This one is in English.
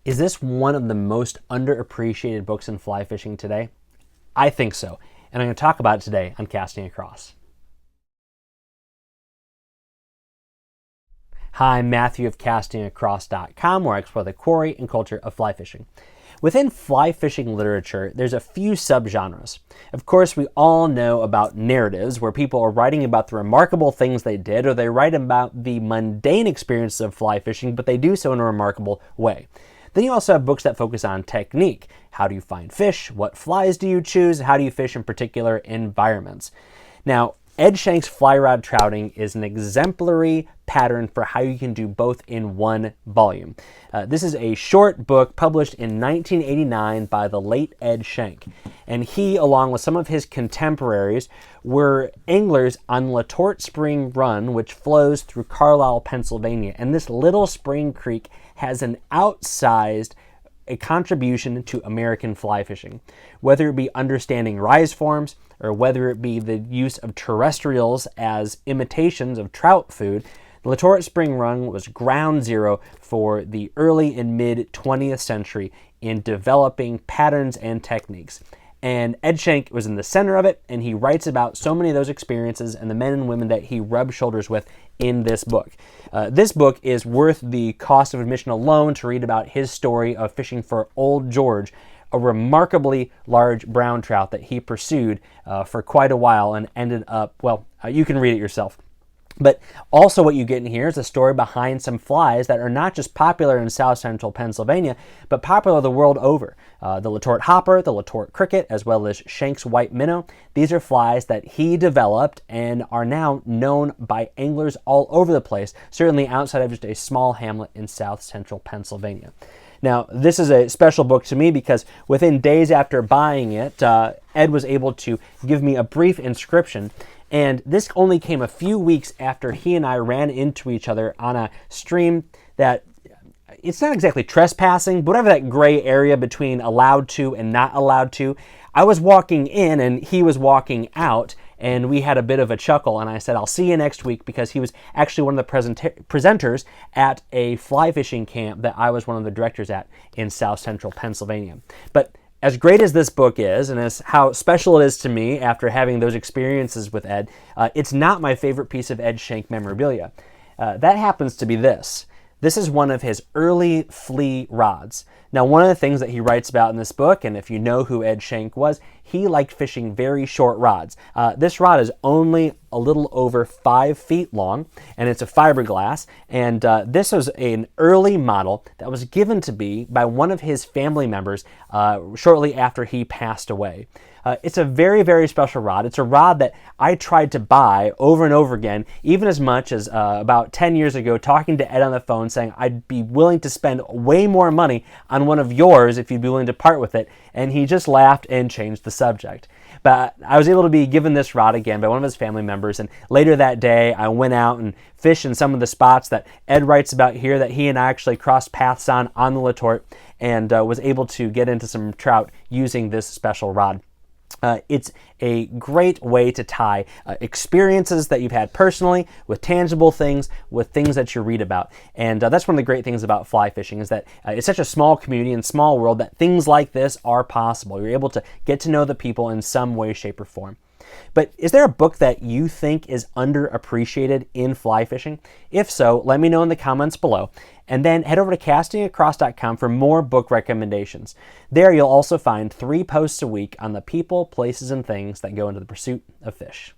Is this one of the most underappreciated books in fly fishing today? I think so, and I'm going to talk about it today on Casting Across. Hi, I'm Matthew of castingacross.com, where I explore the quarry and culture of fly fishing. Within fly fishing literature, there's a few subgenres. Of course, we all know about narratives, where people are writing about the remarkable things they did, or they write about the mundane experiences of fly fishing, but they do so in a remarkable way. Then you also have books that focus on technique. How do you find fish? What flies do you choose? How do you fish in particular environments? Now, Ed Shenk's Fly Rod Trouting is an exemplary pattern for how you can do both in one volume. This is a short book published in 1989 by the late Ed Shenk. And he, along with some of his contemporaries, were anglers on Letort Spring Run, which flows through Carlisle, Pennsylvania. And this little spring creek has an outsized contribution to American fly fishing. Whether it be understanding rise forms, or whether it be the use of terrestrials as imitations of trout food, the Letort Spring Run was ground zero for the early and mid 20th century in developing patterns and techniques. And Ed Shenk was in the center of it, and he writes about so many of those experiences and the men and women that he rubbed shoulders with in this book. This book is worth the cost of admission alone to read about his story of fishing for Old George, a remarkably large brown trout that he pursued for quite a while and ended up, well, you can read it yourself. But also what you get in here is a story behind some flies that are not just popular in south central Pennsylvania, but popular the world over. The Letort Hopper, the Letort Cricket, as well as Shenk's White Minnow. These are flies that he developed and are now known by anglers all over the place, certainly outside of just a small hamlet in south central Pennsylvania. Now, this is a special book to me because within days after buying it, Ed was able to give me a brief inscription. And this only came a few weeks after he and I ran into each other on a stream that, it's not exactly trespassing, but whatever that gray area between allowed to and not allowed to. I was walking in and he was walking out, and we had a bit of a chuckle, and I said, I'll see you next week, because he was actually one of the presenters at a fly fishing camp that I was one of the directors at in south central Pennsylvania. But as great as this book is, and as how special it is to me after having those experiences with Ed, it's not my favorite piece of Ed Shenk memorabilia. That happens to be this. This is one of his early flea rods. Now, one of the things that he writes about in this book, and if you know who Ed Shenk was, he liked fishing very short rods. This rod is only a little over 5 feet long, and it's a fiberglass, and this was an early model that was given to me by one of his family members shortly after he passed away. It's a very, very special rod. It's a rod that I tried to buy over and over again, even as much as about 10 years ago, talking to Ed on the phone saying I'd be willing to spend way more money on one of yours if you'd be willing to part with it. And he just laughed and changed the subject. But I was able to be given this rod again by one of his family members, and later that day I went out and fished in some of the spots that Ed writes about here that he and I actually crossed paths on the Letort, and was able to get into some trout using this special rod. It's a great way to tie experiences that you've had personally with tangible things, with things that you read about. And that's one of the great things about fly fishing, is that it's such a small community and small world that things like this are possible. You're able to get to know the people in some way, shape, or form. But is there a book that you think is underappreciated in fly fishing? If so, let me know in the comments below. And then head over to castingacross.com for more book recommendations. There you'll also find 3 posts a week on the people, places, and things that go into the pursuit of fish.